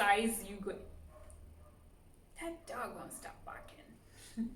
size you go. That dog won't stop barking.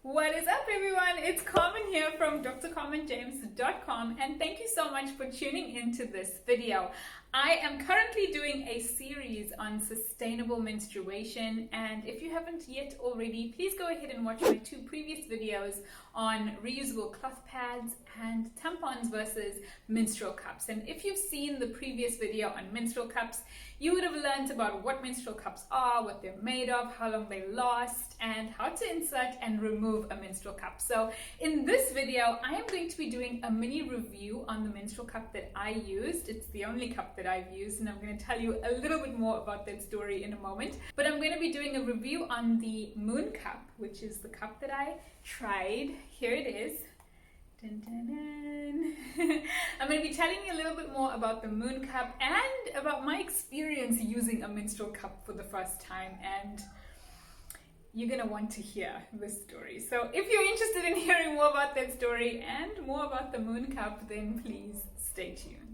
What is up, everyone? It's Carmen here from drcarmenjames.com, and thank you so much for tuning into this video. I am currently doing a series on sustainable menstruation, and if you haven't yet already, please go ahead and watch my 2 previous videos on reusable cloth pads and tampons versus menstrual cups. And if you've seen the previous video on menstrual cups, you would have learned about what menstrual cups are, what they're made of, how long they last, and how to insert and remove a menstrual cup. So in this video, I am going to be doing a mini review on the menstrual cup that I used. It's the only cup that I've used, and I'm going to tell you a little bit more about that story in a moment. But I'm going to be doing a review on the Mooncup, which is the cup that I tried. Here it is. Dun, dun, dun. I'm going to be telling you a little bit more about the Mooncup and about my experience using a menstrual cup for the first time, and you're going to want to hear this story. So if you're interested in hearing more about that story and more about the Mooncup, then please stay tuned.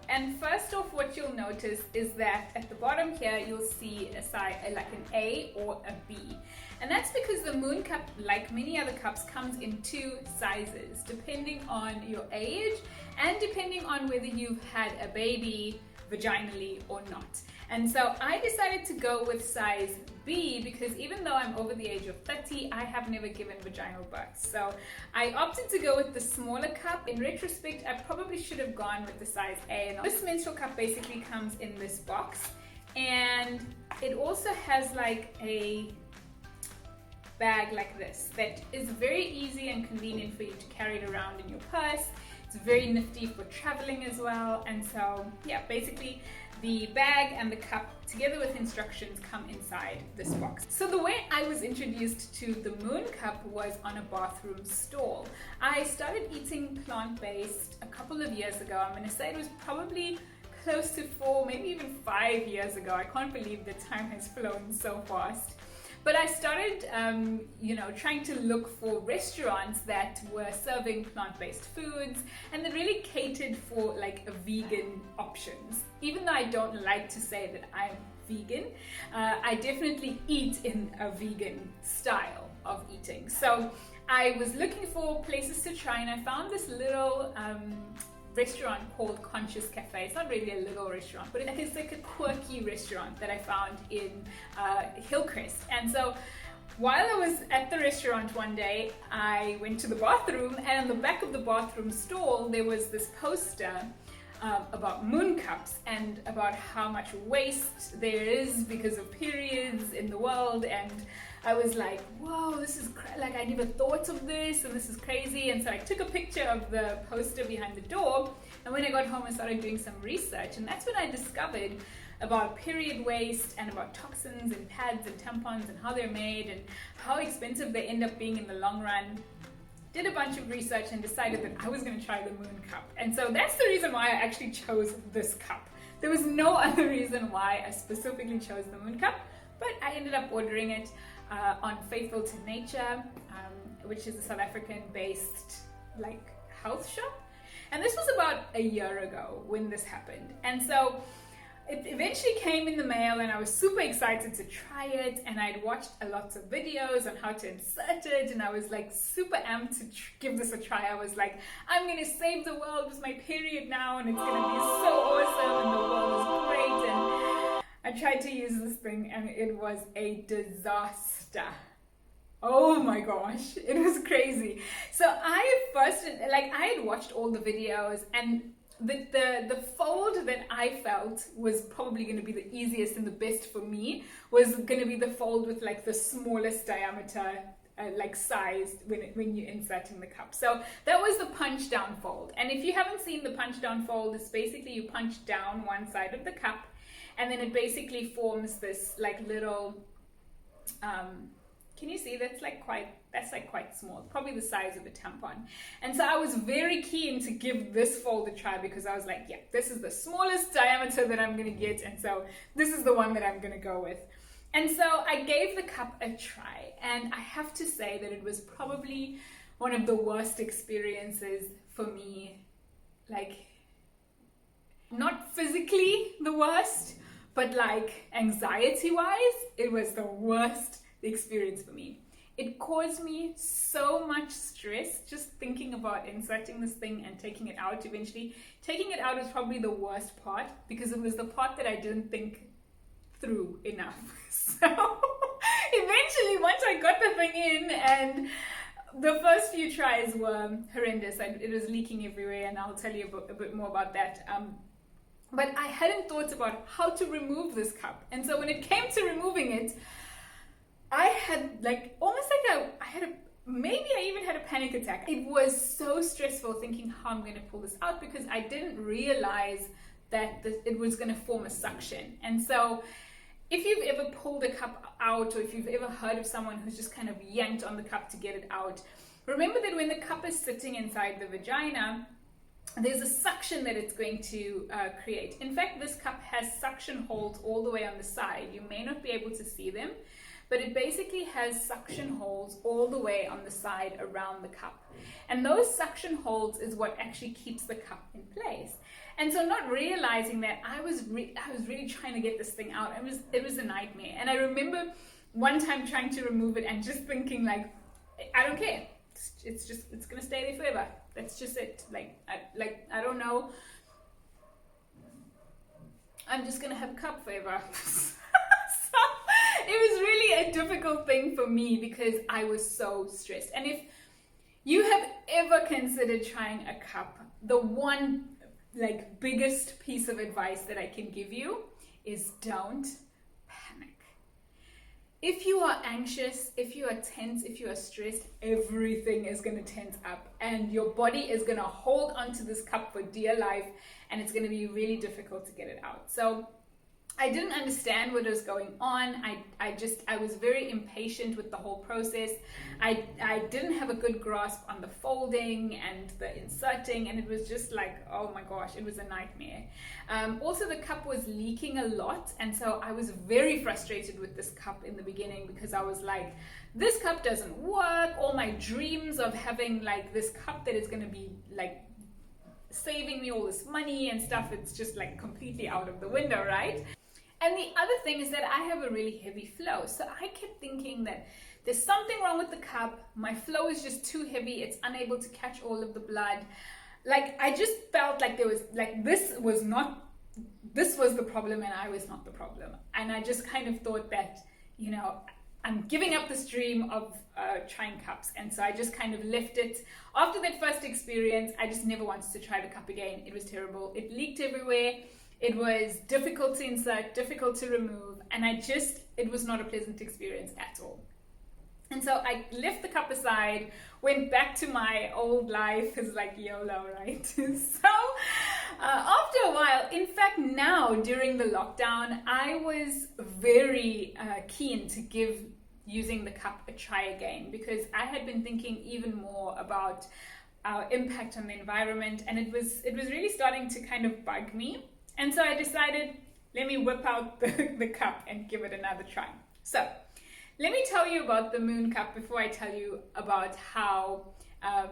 And first off, what you'll notice is that at the bottom here, you'll see a size, like an A or a B. And that's because the Mooncup, like many other cups, comes in 2 sizes, depending on your age and depending on whether you've had a baby vaginally or not. And so I decided to go with size B because even though I'm over the age of 30, I have never given vaginal birth. So I opted to go with the smaller cup. In retrospect, I probably should have gone with the size A. And this menstrual cup basically comes in this box, and it also has like a bag like this that is very easy and convenient for you to carry it around in your purse. It's very nifty for traveling as well. And so yeah, basically the bag and the cup together with instructions come inside this box. So the way I was introduced to the Mooncup was on a bathroom stall. I started eating plant-based a couple of years ago. I'm going to say it was probably close to 4, maybe even 5 years ago. I can't believe the time has flown so fast. But I started, trying to look for restaurants that were serving plant-based foods and that really catered for like a vegan options. Even though I don't like to say that I'm vegan, I definitely eat in a vegan style of eating. So I was looking for places to try, and I found this little restaurant called Conscious Cafe. It's not really a little restaurant, but it's like a quirky restaurant that I found in Hillcrest. And so while I was at the restaurant one day, I went to the bathroom, and on the back of the bathroom stall there was this poster about Mooncups and about how much waste there is because of periods in the world. And I was like, whoa, this is like, I never thought of this, and this is crazy. And so I took a picture of the poster behind the door, and when I got home I started doing some research, and that's when I discovered about period waste and about toxins and pads and tampons and how they're made and how expensive they end up being in the long run. Did a bunch of research and decided that I was going to try the Mooncup. And so that's the reason why I actually chose this cup. There was no other reason why I specifically chose the Mooncup, but I ended up ordering it on Faithful to Nature, which is a South African based like health shop. And this was about a year ago when this happened. And so it eventually came in the mail, and I was super excited to try it, and I'd watched a lot of videos on how to insert it, and I was like super amped to give this a try. I was like, I'm gonna save the world with my period now, and it's gonna be so awesome, and the world is great. And I tried to use this thing, and it was a disaster. Oh my gosh, it was crazy. So I had watched all the videos, and the fold that I felt was probably going to be the easiest and the best for me was going to be the fold with like the smallest diameter size when you're inserting the cup. So that was the punch down fold. And if you haven't seen the punch down fold, it's basically you punch down one side of the cup, and then it basically forms this like little Can you see that's like quite small, probably the size of a tampon. And so I was very keen to give this fold a try because I was like, yeah, this is the smallest diameter that I'm going to get, and so this is the one that I'm going to go with. And so I gave the cup a try, and I have to say that it was probably one of the worst experiences for me, like not physically the worst, but like anxiety wise, it was the worst experience for me. It caused me so much stress just thinking about inserting this thing and taking it out eventually. Taking it out was probably the worst part because it was the part that I didn't think through enough. So eventually, once I got the thing in, and the first few tries were horrendous, it was leaking everywhere, and I'll tell you a bit more about that. But I hadn't thought about how to remove this cup, and so when it came to removing it, I had like almost like maybe I even had a panic attack. It was so stressful thinking how I'm going to pull this out because I didn't realize that it was going to form a suction. And so if you've ever pulled a cup out, or if you've ever heard of someone who's just kind of yanked on the cup to get it out, remember that when the cup is sitting inside the vagina, there's a suction that it's going to create. In fact, this cup has suction holes all the way on the side. You may not be able to see them, but it basically has suction holes all the way on the side around the cup. And those suction holes is what actually keeps the cup in place. And so not realizing that, I was really trying to get this thing out. It was a nightmare. And I remember one time trying to remove it and just thinking like, I don't care. It's gonna stay there forever. That's just it. I don't know. I'm just gonna have a cup forever. So it was really a difficult thing for me because I was so stressed. And if you have ever considered trying a cup, the one like biggest piece of advice that I can give you is don't panic. If you are anxious, if you are tense, if you are stressed, everything is going to tense up and your body is going to hold onto this cup for dear life, and it's going to be really difficult to get it out. So I didn't understand what was going on. I was very impatient with the whole process. I didn't have a good grasp on the folding and the inserting, and it was just like, oh my gosh, it was a nightmare. Also, the cup was leaking a lot, and so I was very frustrated with this cup in the beginning because I was like, this cup doesn't work. All my dreams of having like this cup that is going to be like saving me all this money and stuff, it's just like completely out of the window, right? And the other thing is that I have a really heavy flow. So I kept thinking that there's something wrong with the cup. My flow is just too heavy. It's unable to catch all of the blood. Like, I just felt like there was, like, this was the problem and I was not the problem. And I just kind of thought that, you know, I'm giving up this dream of trying cups. And so I just kind of left it. After that first experience, I just never wanted to try the cup again. It was terrible. It leaked everywhere. It was difficult to insert, difficult to remove, and it was not a pleasant experience at all. And so I left the cup aside, went back to my old life, is like YOLO, right? So after a while, in fact now during the lockdown, I was very keen to give using the cup a try again because I had been thinking even more about our impact on the environment, and it was really starting to kind of bug me. And so I decided, let me whip out the cup and give it another try. So let me tell you about the Mooncup before I tell you about how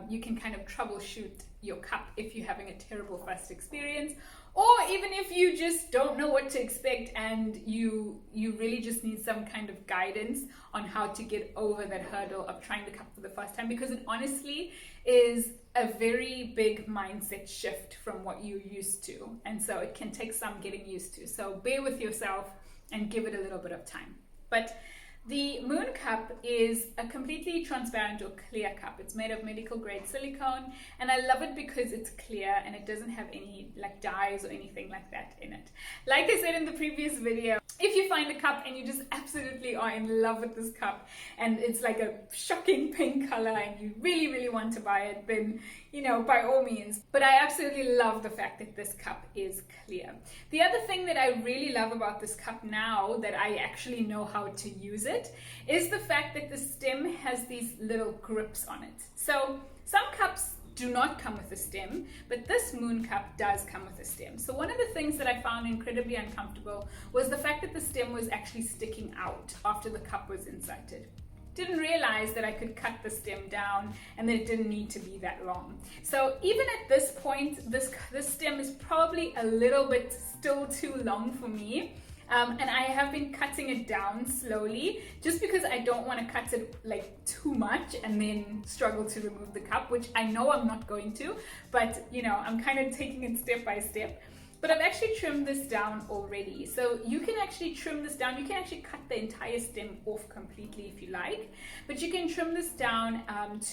you can kind of troubleshoot your cup if you're having a terrible first experience, or even if you just don't know what to expect and you really just need some kind of guidance on how to get over that hurdle of trying the cup for the first time, because it honestly is a very big mindset shift from what you're used to, and so it can take some getting used to. So bear with yourself and give it a little bit of time. But the Mooncup is a completely transparent or clear cup. It's made of medical grade silicone, and I love it because it's clear and it doesn't have any like dyes or anything like that in it. Like I said in the previous video, If you find a cup and you just absolutely are in love with this cup and it's like a shocking pink color and you really, really want to buy it, then, you know, by all means. But I absolutely love the fact that this cup is clear. The other thing that I really love about this cup now that I actually know how to use it is the fact that the stem has these little grips on it. So some cups do not come with a stem, but this Mooncup does come with a stem. So one of the things that I found incredibly uncomfortable was the fact that the stem was actually sticking out after the cup was inserted. Didn't realize that I could cut the stem down and that it didn't need to be that long. So even at this point, this stem is probably a little bit still too long for me. And I have been cutting it down slowly just because I don't want to cut it like too much and then struggle to remove the cup, which I know I'm not going to, but you know, I'm kind of taking it step by step. But I've actually trimmed this down already. So you can actually trim this down. You can actually cut the entire stem off completely if you like, but you can trim this down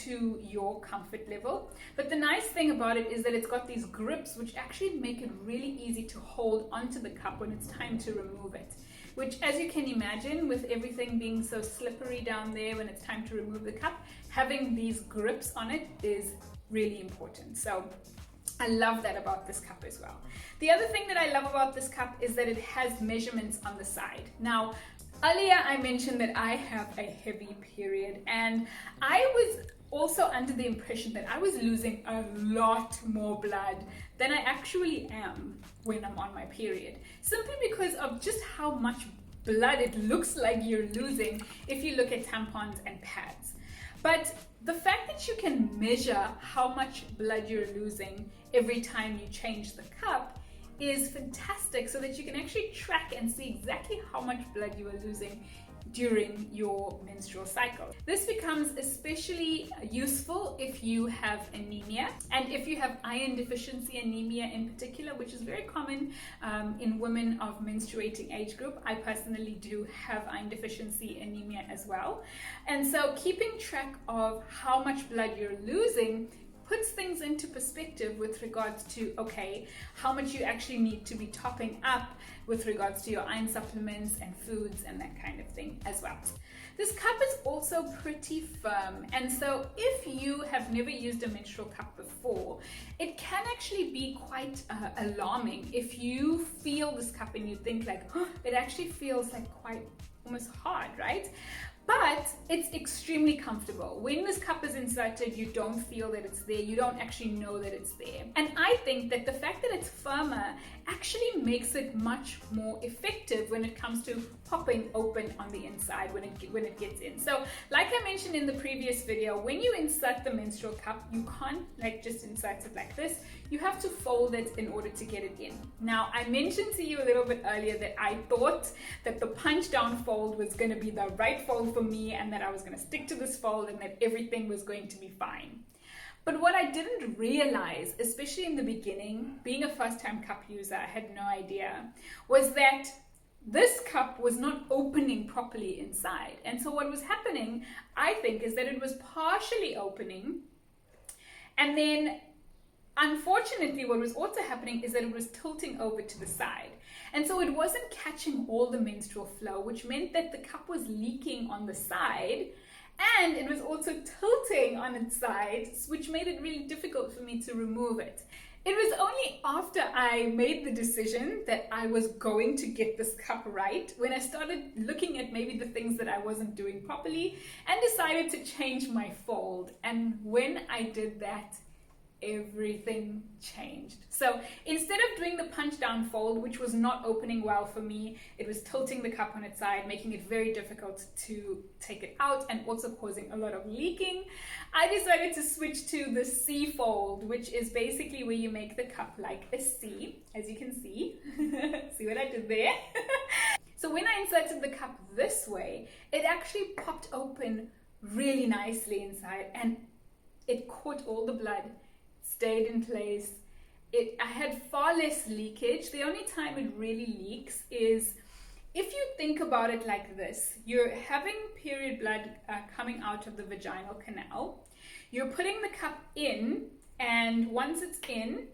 to your comfort level. But the nice thing about it is that it's got these grips which actually make it really easy to hold onto the cup when it's time to remove it. Which, as you can imagine, with everything being so slippery down there when it's time to remove the cup, having these grips on it is really important. So I love that about this cup as well. The other thing that I love about this cup is that it has measurements on the side. Now, earlier I mentioned that I have a heavy period, and I was also under the impression that I was losing a lot more blood than I actually am when I'm on my period, simply because of just how much blood it looks like you're losing if you look at tampons and pads. But the fact that you can measure how much blood you're losing every time you change the cup is fantastic, so that you can actually track and see exactly how much blood you are losing during your menstrual cycle. This becomes especially useful if you have anemia, and if you have iron deficiency anemia in particular, which is very common in women of menstruating age group. I personally do have iron deficiency anemia as well. And so keeping track of how much blood you're losing puts things into perspective with regards to, okay, how much you actually need to be topping up with regards to your iron supplements and foods and that kind of thing as well. This cup is also pretty firm, and so if you have never used a menstrual cup before, it can actually be quite alarming if you feel this cup and you think like, oh, it actually feels like quite almost hard, right? But it's extremely comfortable. When this cup is inserted, you don't feel that it's there. You don't actually know that it's there. And I think that the fact that it's firmer actually makes it much more effective when it comes to popping open on the inside when it gets in. So like I mentioned in the previous video, when you insert the menstrual cup, you can't like just insert it like this. You have to fold it in order to get it in. Now, I mentioned to you a little bit earlier that I thought that the punch down fold was going to be the right fold for me, and that I was going to stick to this fold and that everything was going to be fine. But what I didn't realize, especially in the beginning, being a first-time cup user, I had no idea, was that this cup was not opening properly inside. And so what was happening, I think, is that it was partially opening, and then unfortunately what was also happening is that it was tilting over to the side. And so it wasn't catching all the menstrual flow, which meant that the cup was leaking on the side, and it was also tilting on its sides, which made it really difficult for me to remove it. It was only after I made the decision that I was going to get this cup right, when I started looking at maybe the things that I wasn't doing properly and decided to change my fold. And when I did that, everything changed. So instead of doing the punch down fold, which was not opening well for me, it was tilting the cup on its side, making it very difficult to take it out and also causing a lot of leaking. I decided to switch to the C fold, which is basically where you make the cup like a C, as you can see. See what I did there? So when I inserted the cup this way, it actually popped open really nicely inside, and it caught all the blood, stayed in place. I had far less leakage. The only time it really leaks is if you think about it like this. You're having period blood coming out of the vaginal canal. You're putting the cup in, and once it's in,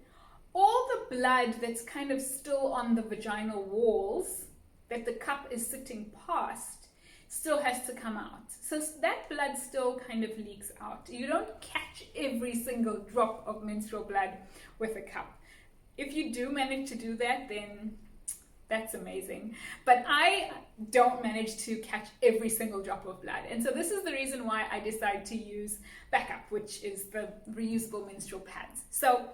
all the blood that's kind of still on the vaginal walls that the cup is sitting past still has to come out. So that blood still kind of leaks out. You don't catch every single drop of menstrual blood with a cup. If you do manage to do that, then that's amazing. But I don't manage to catch every single drop of blood. And so this is the reason why I decided to use Backup, which is the reusable menstrual pads. So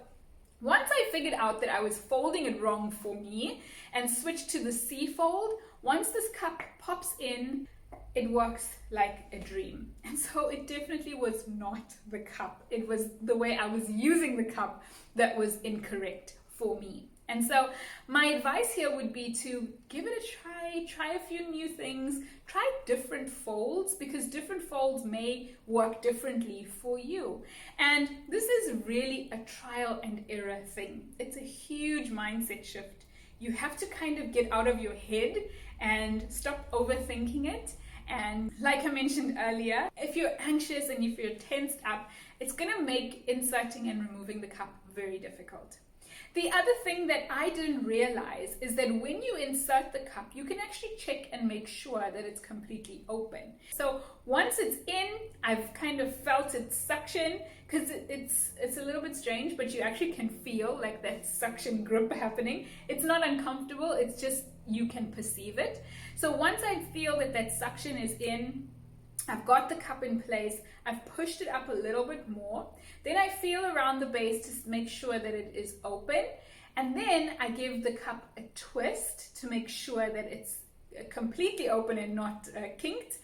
once I figured out that I was folding it wrong for me and switched to the C fold, once this cup pops in, it works like a dream. And so it definitely was not the cup. It was the way I was using the cup that was incorrect for me. And so my advice here would be to give it a try a few new things, try different folds, because different folds may work differently for you. And this is really a trial and error thing. It's a huge mindset shift. You have to kind of get out of your head and stop overthinking it. And like I mentioned earlier, if you're anxious and if you're tensed up, it's gonna make inserting and removing the cup very difficult. The other thing that I didn't realize is that when you insert the cup, you can actually check and make sure that it's completely open. So once it's in, I've kind of felt it suction, because it's a little bit strange, but you actually can feel like that suction grip happening. It's not uncomfortable, it's just you can perceive it. So once I feel that that suction is in, I've got the cup in place, I've pushed it up a little bit more, then I feel around the base to make sure that it is open, and then I give the cup a twist to make sure that it's completely open and not kinked.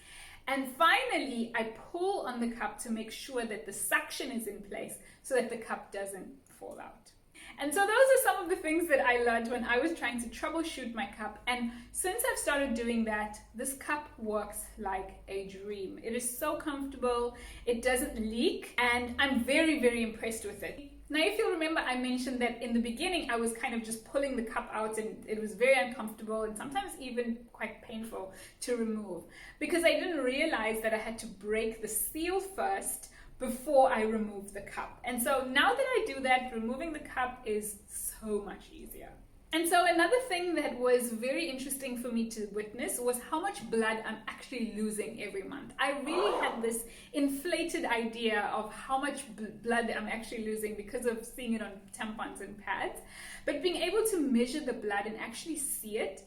And finally, I pull on the cup to make sure that the suction is in place so that the cup doesn't fall out. And so those are some of the things that I learned when I was trying to troubleshoot my cup. And since I've started doing that, this cup works like a dream. It is so comfortable, it doesn't leak, and I'm very, very impressed with it. Now, if you remember, I mentioned that in the beginning, I was kind of just pulling the cup out and it was very uncomfortable and sometimes even quite painful to remove, because I didn't realize that I had to break the seal first before I remove the cup. And so now that I do that, removing the cup is so much easier. And so another thing that was very interesting for me to witness was how much blood I'm actually losing every month. I really had this inflated idea of how much blood I'm actually losing because of seeing it on tampons and pads. But being able to measure the blood and actually see it,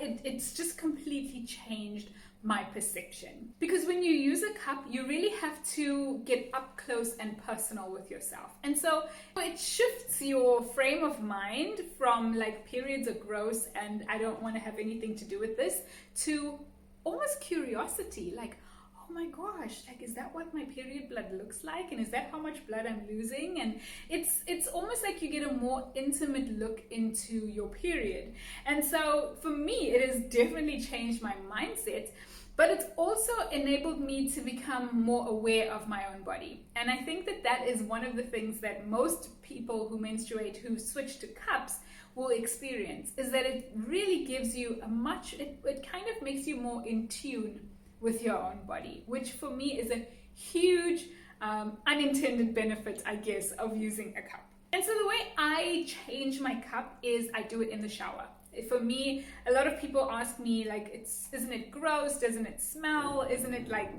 it's just completely changed my perception. Because when you use a cup, you really have to get up close and personal with yourself. And so it shifts your frame of mind from like periods are gross and I don't want to have anything to do with this, to almost curiosity, like, oh my gosh, like, is that what my period blood looks like? And is that how much blood I'm losing? And it's almost like you get a more intimate look into your period. And so for me, it has definitely changed my mindset, but it's also enabled me to become more aware of my own body. And I think that that is one of the things that most people who menstruate, who switch to cups, will experience, is that it really gives you it kind of makes you more in tune with your own body, which for me is a huge unintended benefit, I guess, of using a cup. And so the way I change my cup is I do it in the shower. For me, a lot of people ask me, like, isn't it gross? Doesn't it smell? Isn't it like,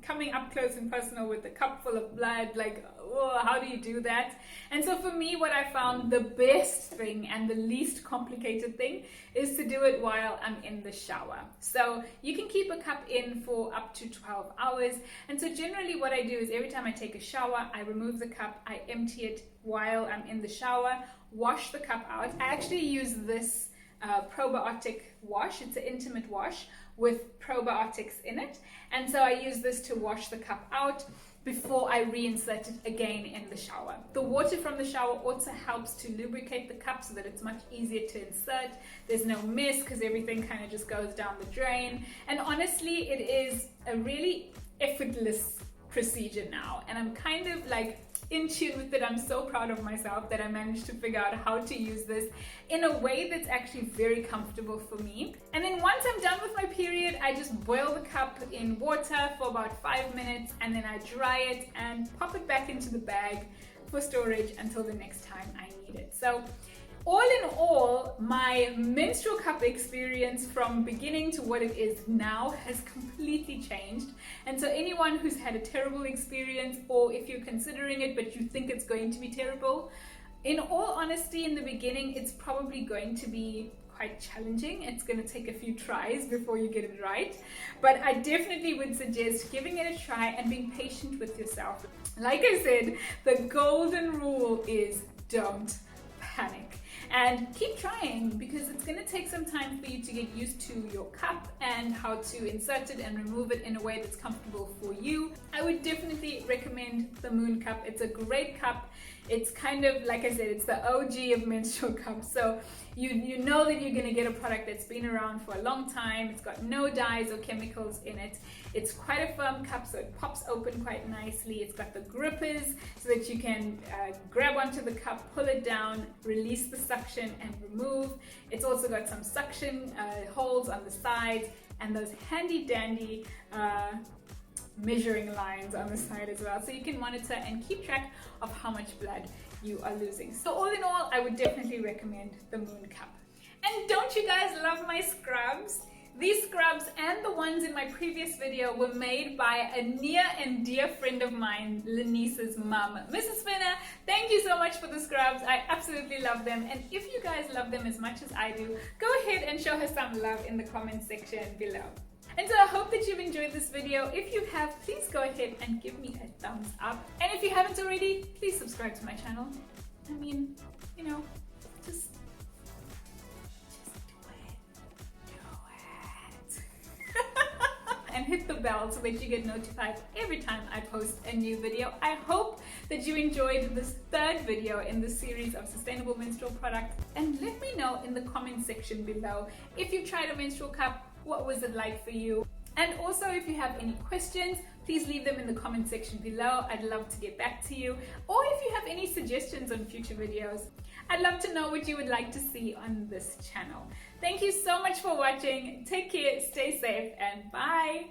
coming up close and personal with a cup full of blood? Like, oh, how do you do that? And so for me, what I found the best thing and the least complicated thing is to do it while I'm in the shower. So you can keep a cup in for up to 12 hours. And so generally what I do is every time I take a shower, I remove the cup, I empty it while I'm in the shower, wash the cup out. I actually use this probiotic wash. It's an intimate wash with probiotics in it, and so I use this to wash the cup out before I reinsert it again in the shower. The water from the shower also helps to lubricate the cup so that it's much easier to insert. There's no mess because everything kind of just goes down the drain, and honestly it is a really effortless procedure now, and I'm kind of like in tune with it. I'm so proud of myself that I managed to figure out how to use this in a way that's actually very comfortable for me. And then once I'm done with my period, I just boil the cup in water for about 5 minutes, and then I dry it and pop it back into the bag for storage until the next time I need it. So All in all, my menstrual cup experience from beginning to what it is now has completely changed. And so anyone who's had a terrible experience, or if you're considering it but you think it's going to be terrible, in all honesty, in the beginning, it's probably going to be quite challenging. It's going to take a few tries before you get it right. But I definitely would suggest giving it a try and being patient with yourself. Like I said, the golden rule is don't panic. And keep trying, because it's going to take some time for you to get used to your cup and how to insert it and remove it in a way that's comfortable for you. I would definitely recommend the Mooncup. It's a great cup. It's kind of, like I said, it's the OG of menstrual cups. So you know that you're going to get a product that's been around for a long time. It's got no dyes or chemicals in it. It's quite a firm cup, so it pops open quite nicely. It's got the grippers so that you can grab onto the cup, pull it down, release the suction and remove. It's also got some suction holes on the sides and those handy dandy measuring lines on the side as well, so you can monitor and keep track of how much blood you are losing. So all in all, I would definitely recommend the Mooncup. And don't you guys love my scrubs? These scrubs and the ones in my previous video were made by a near and dear friend of mine, Lenice's mum. Mrs. Finner, thank you so much for the scrubs. I absolutely love them. And if you guys love them as much as I do, go ahead and show her some love in the comment section below. And so I hope that you've enjoyed this video. If you have, please go ahead and give me a thumbs up. And if you haven't already, please subscribe to my channel. I mean, you know, just do it. And hit the bell so that you get notified every time I post a new video. I hope that you enjoyed this third video in the series of sustainable menstrual products. And let me know in the comment section below if you've tried a menstrual cup. What was it like for you? And also, if you have any questions, please leave them in the comment section below. I'd love to get back to you. Or if you have any suggestions on future videos, I'd love to know what you would like to see on this channel. Thank you so much for watching. Take care, stay safe, and bye.